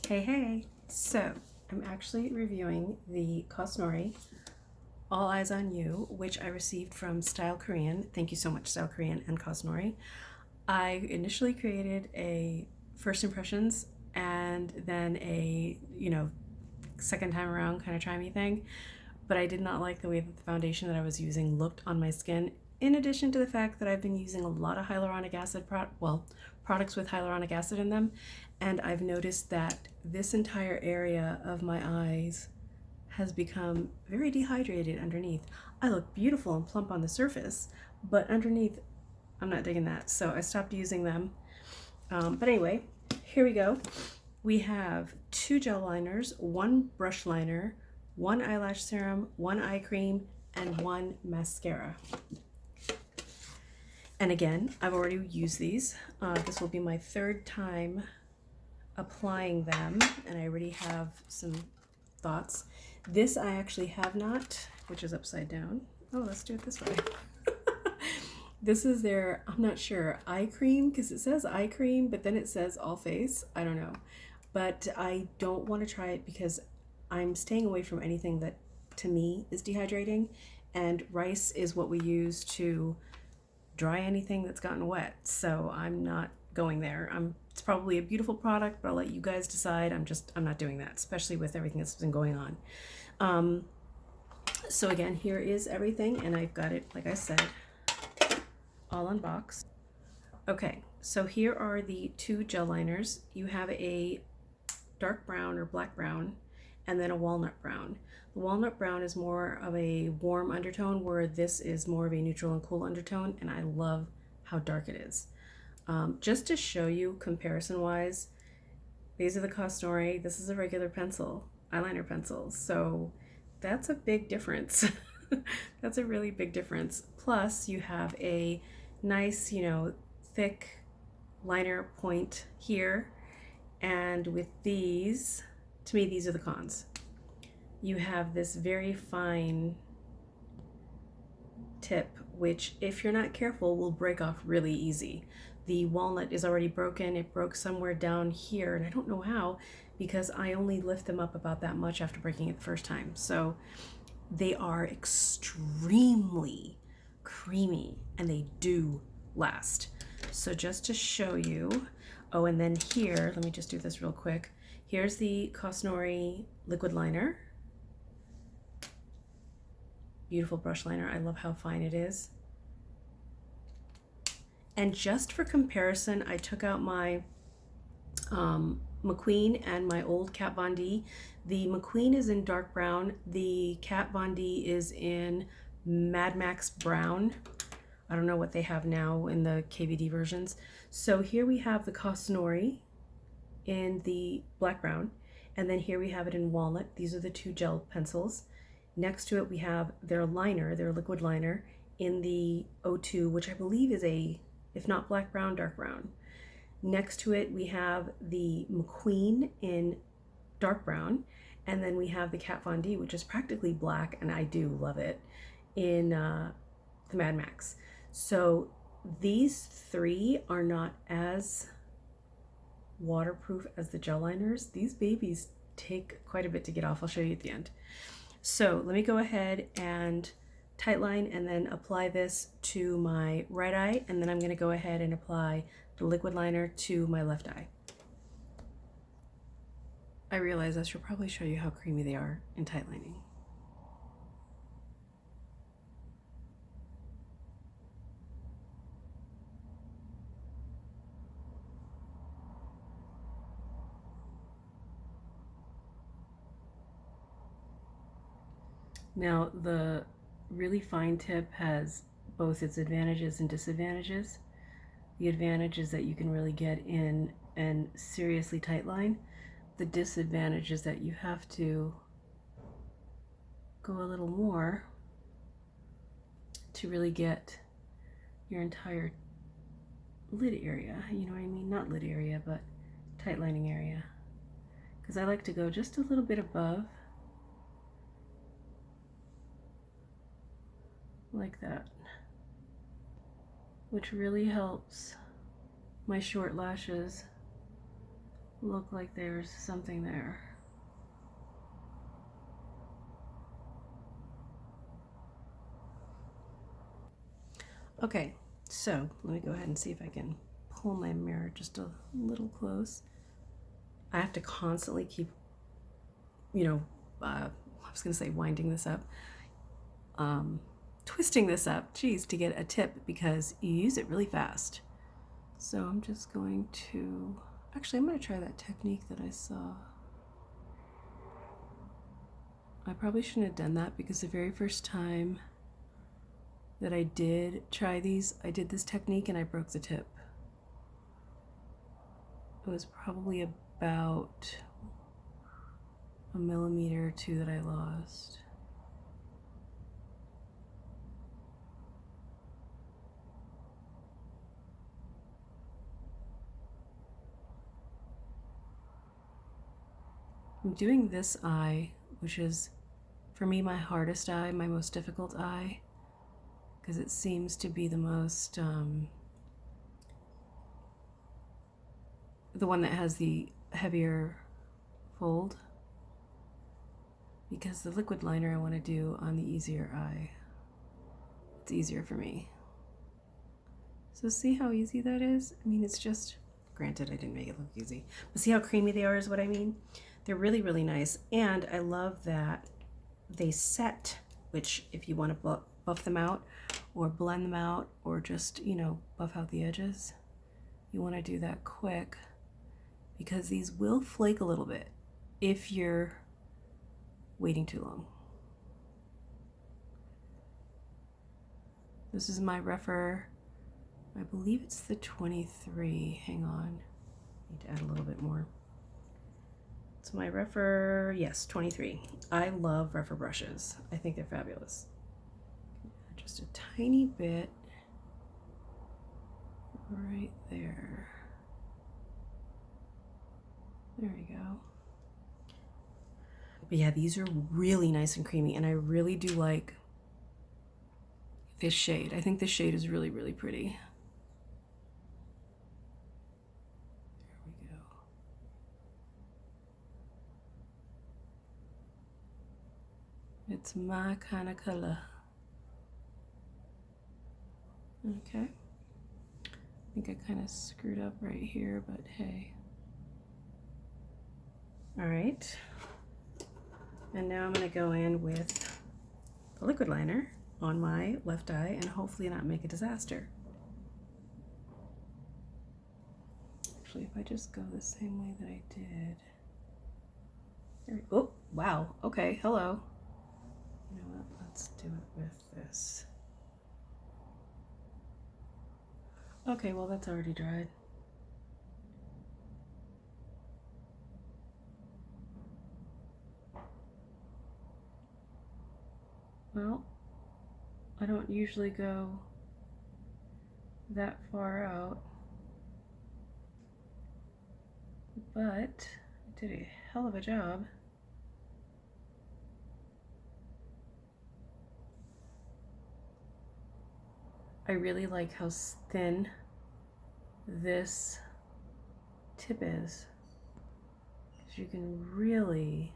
Hey, so I'm actually reviewing the Cosnori All Eyes on You, which I received from StyleKorean. Thank you so much, StyleKorean and Cosnori. I initially created a first impressions and then a, second time around kind of try me thing, but I did not like the way that the foundation that I was using looked on my skin, in addition to the fact that I've been using a lot of hyaluronic acid products with hyaluronic acid in them, and I've noticed that this entire area of my eyes has become very dehydrated underneath. I look beautiful and plump on the surface, but underneath I'm not digging that, so I stopped using them. But anyway, here we go. We have 2 gel liners, 1 brush liner, 1 eyelash serum, 1 eye cream, and 1 mascara. And again, I've already used these. This will be my 3rd time applying them, and I already have some thoughts. This I actually have not, which is upside down. Oh, let's do it this way. This is their, I'm not sure, eye cream, because it says eye cream, but then it says all face. I don't know. But I don't want to try it because I'm staying away from anything that to me is dehydrating, and rice is what we use to dry anything that's gotten wet. So I'm not going there. It's probably a beautiful product, but I'll let you guys decide. I'm not doing that, especially with everything that's been going on. So again, here is everything, and I've got it, like I said, all unboxed. Okay, so here are the 2 gel liners. You have a dark brown or black brown, and then a walnut brown. The walnut brown is more of a warm undertone, where this is more of a neutral and cool undertone, and I love how dark it is. Just to show you comparison-wise, these are the Cosnori. This is a regular pencil, eyeliner pencil, so that's a big difference. That's a really big difference. Plus, you have a nice, thick liner point here, and with these, to me, these are the cons. You have this very fine tip, which, if you're not careful, will break off really easy. The walnut is already broken. It broke somewhere down here, and I don't know how, because I only lift them up about that much after breaking it the first time. So they are extremely creamy, and they do last. So just to show you, oh, and then here, let me just do this real quick. Here's the Cosnori liquid liner. Beautiful brush liner. I love how fine it is. And just for comparison, I took out my McQueen and my old Kat Von D. The McQueen is in dark brown. The Kat Von D is in Mad Max brown. I don't know what they have now in the KBeauty versions. So here we have the Cosnori in the black brown, and then here we have it in walnut. These are the 2 gel pencils. Next to it we have their liner, their liquid liner, in the O2, which I believe is a, if not black brown, dark brown. Next to it we have the McQueen in dark brown, and then we have the Kat Von D, which is practically black, and I do love it, in the Mad Max. So these 3 are not as waterproof as the gel liners. These babies take quite a bit to get off. I'll show you at the end. So let me go ahead and tightline and then apply this to my right eye, and then I'm going to go ahead and apply the liquid liner to my left eye. I realize I should probably show you how creamy they are in tightlining. Now, the really fine tip has both its advantages and disadvantages. The advantage is that you can really get in and seriously tightline. The disadvantage is that you have to go a little more to really get your entire lid area, you know what I mean? Not lid area, but tightlining area. Because I like to go just a little bit above, like that, which really helps my short lashes look like there's something there. Okay, so let me go ahead and see if I can pull my mirror just a little close. I have to constantly keep, you know, I was gonna say winding this up, twisting this up, geez, to get a tip because you use it really fast. So I'm just going to, actually I'm gonna try that technique that I saw. I probably shouldn't have done that because the very first time that I did try these, I did this technique and I broke the tip. It was probably about 1 millimeter or 2 that I lost. I'm doing this eye, which is for me my hardest eye, my most difficult eye, because it seems to be the most, the one that has the heavier fold, because the liquid liner I want to do on the easier eye. It's easier for me. So see how easy that is? I mean, it's just, granted I didn't make it look easy, but see how creamy they are is what I mean? They're really, really nice. And I love that they set, which if you want to buff them out or blend them out or just, you know, buff out the edges, you want to do that quick because these will flake a little bit if you're waiting too long. This is my Refer, I believe it's the 23. Hang on, need to add a little bit more. It's my Refer, yes, 23. I love Refer brushes. I think they're fabulous. Just a tiny bit right there. There we go. But yeah, these are really nice and creamy, and I really do like this shade. I think this shade is really, really pretty. It's my kind of color. Okay. I think I kind of screwed up right here, but hey. All right. And now I'm going to go in with the liquid liner on my left eye and hopefully not make a disaster. Actually, if I just go the same way that I did. There, oh, wow. Okay, hello. You know what? Let's do it with this. Okay, well, that's already dried. Well, I don't usually go that far out, but I did a hell of a job. I really like how thin this tip is, because you can really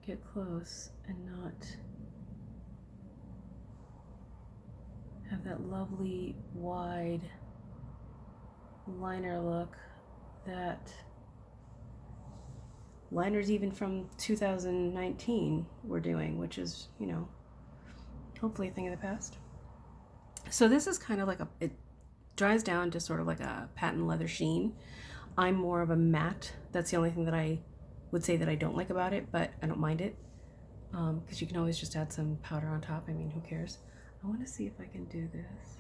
get close and not have that lovely wide liner look that liners even from 2019 were doing, which is, you know, hopefully a thing of the past. So this is kind of like it dries down to sort of like a patent leather sheen. I'm more of a matte. That's the only thing that I would say that I don't like about it, but I don't mind it because you can always just add some powder on top. I mean, who cares? I want to see if I can do this.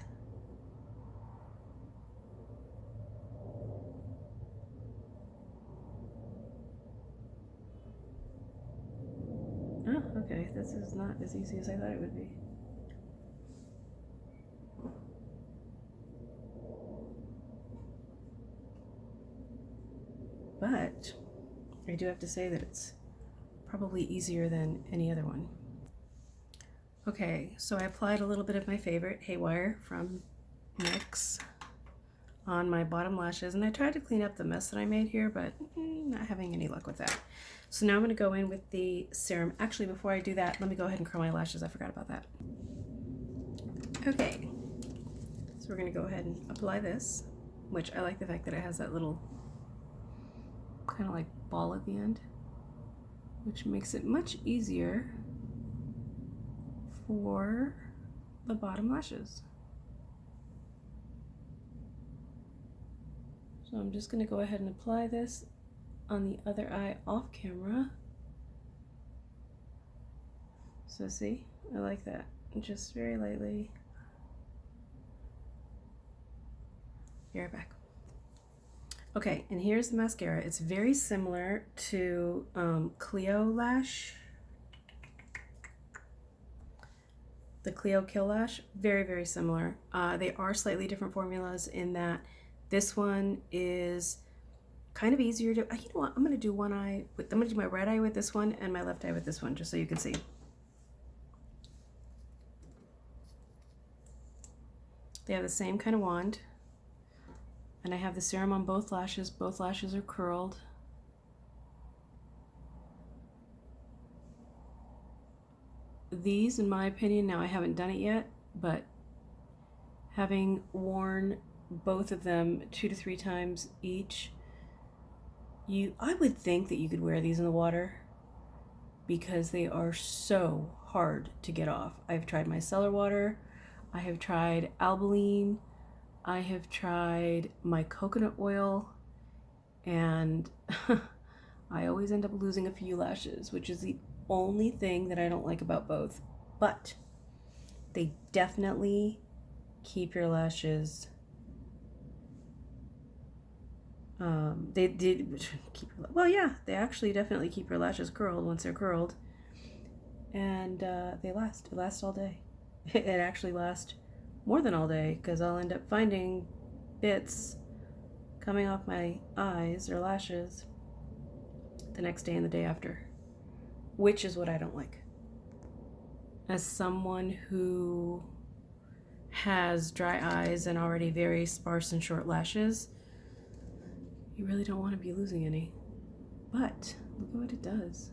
Oh, okay. This is not as easy as I thought it would be. But I do have to say that it's probably easier than any other one. Okay, so I applied a little bit of my favorite Haywire from NYX on my bottom lashes, and I tried to clean up the mess that I made here, but not having any luck with that. So now I'm going to go in with the serum. Actually, before I do that, let me go ahead and curl my lashes. I forgot about that. Okay, so we're going to go ahead and apply this, which I like the fact that it has that little kind of like ball at the end, which makes it much easier for the bottom lashes. So I'm just going to go ahead and apply this on the other eye off camera. So see, I like that. Just very lightly. Be right back. Okay, and here's the mascara. It's very similar to Clio Lash. The Clio Kill Lash, very, very similar. They are slightly different formulas in that this one is kind of easier to, you know what, I'm gonna do one eye with, I'm gonna do my right eye with this one and my left eye with this one, just so you can see. They have the same kind of wand, and I have the serum on both lashes. Both lashes are curled. These, in my opinion, now I haven't done it yet, but having worn both of them 2 to 3 times each, I would think that you could wear these in the water because they are so hard to get off. I've tried micellar water, I have tried Albaline, I have tried my coconut oil, and I always end up losing a few lashes, which is the only thing that I don't like about both. But they definitely keep your lashes, they did keep, well, yeah, they actually definitely keep your lashes curled once they're curled, and they last. It lasts all day. It actually lasts more than all day, because I'll end up finding bits coming off my eyes or lashes the next day and the day after, which is what I don't like. As someone who has dry eyes and already very sparse and short lashes, you really don't want to be losing any. But look at what it does.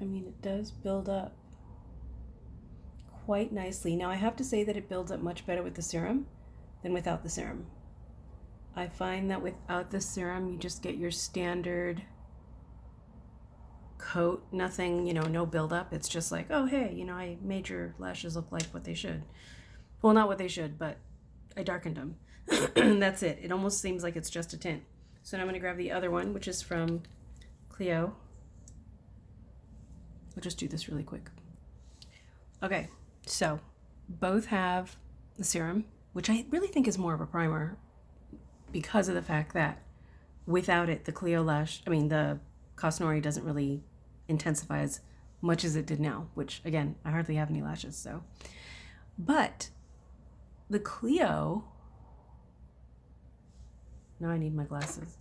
I mean, it does build up quite nicely. Now I have to say that it builds up much better with the serum than without the serum. I find that without the serum, you just get your standard coat, nothing, you know, no buildup. It's just like, oh, hey, you know, I made your lashes look like what they should. Well, not what they should, but I darkened them. And that's it. It almost seems like it's just a tint. So now I'm going to grab the other one, which is from Clio. I'll just do this really quick. Okay, so both have the serum, which I really think is more of a primer because of the fact that without it, the Cosnori doesn't really intensify as much as it did now, which again, I hardly have any lashes, so. But the Clio, now I need my glasses.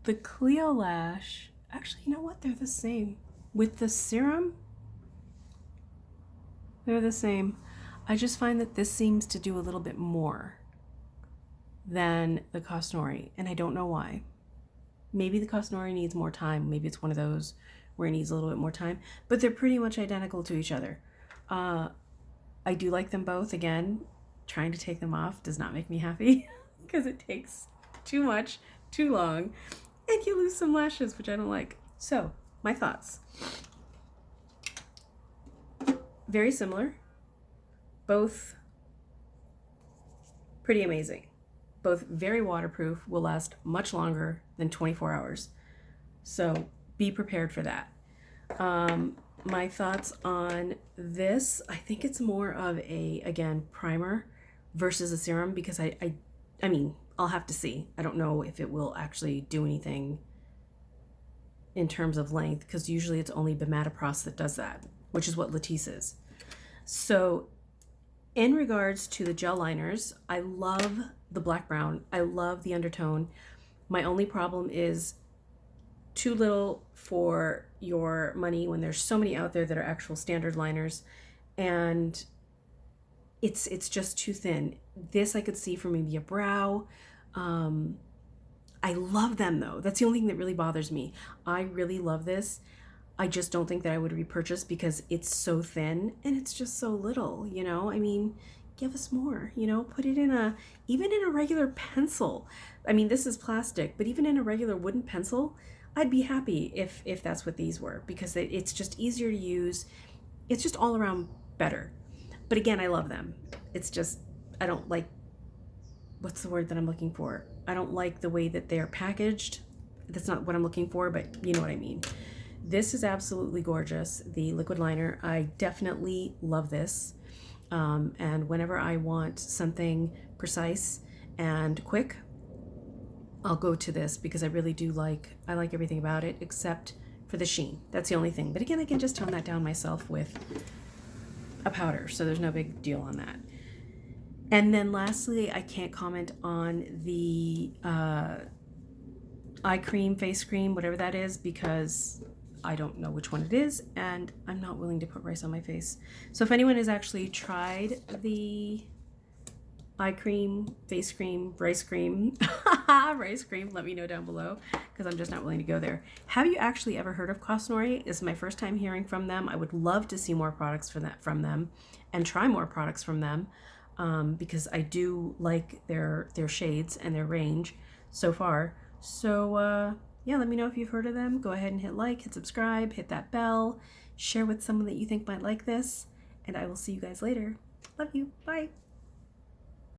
The Clio lash, actually, you know what? They're the same. With the serum, they're the same. I just find that this seems to do a little bit more than the Cosnori, and I don't know why. Maybe the Cosnori needs more time. Maybe it's one of those where it needs a little bit more time, but they're pretty much identical to each other. I do like them both. Again, trying to take them off does not make me happy because it takes too much, too long, and you lose some lashes, which I don't like. So, my thoughts. Very similar. Both pretty amazing. Both very waterproof, will last much longer than 24 hours. So be prepared for that. My thoughts on this, I think it's more of a, again, primer versus a serum, because I mean, I'll have to see. I don't know if it will actually do anything in terms of length, because usually it's only Bematopros that does that, which is what Latisse is. So in regards to the gel liners, I love the black brown. I love the undertone. My only problem is too little for your money when there's so many out there that are actual standard liners. And it's just too thin. This I could see for maybe a brow. I love them though. That's the only thing that really bothers me. I really love this. I just don't think that I would repurchase because it's so thin and it's just so little, you know? I mean, give us more, you know? Put it in even in a regular pencil. I mean, this is plastic, but even in a regular wooden pencil, I'd be happy if that's what these were, because it's just easier to use. It's just all around better. But again, I love them. It's just, I don't like, what's the word that I'm looking for? I don't like the way that they're packaged. That's not what I'm looking for, but you know what I mean. This is absolutely gorgeous. The liquid liner, I definitely love this. And whenever I want something precise and quick, I'll go to this because I really do I like everything about it except for the sheen. That's the only thing. But again, I can just tone that down myself with a powder, so there's no big deal on that. And then lastly, I can't comment on the eye cream, face cream, whatever that is, because I don't know which one it is, and I'm not willing to put rice on my face. So if anyone has actually tried the eye cream, face cream, rice cream, rice cream, let me know down below, because I'm just not willing to go there. Have you actually ever heard of Cosnori? This is my first time hearing from them. I would love to see more products from them and try more products from them, because I do like their shades and their range so far. So yeah, let me know if you've heard of them. Go ahead and hit like, hit subscribe, hit that bell, share with someone that you think might like this, and I will see you guys later. Love you. Bye.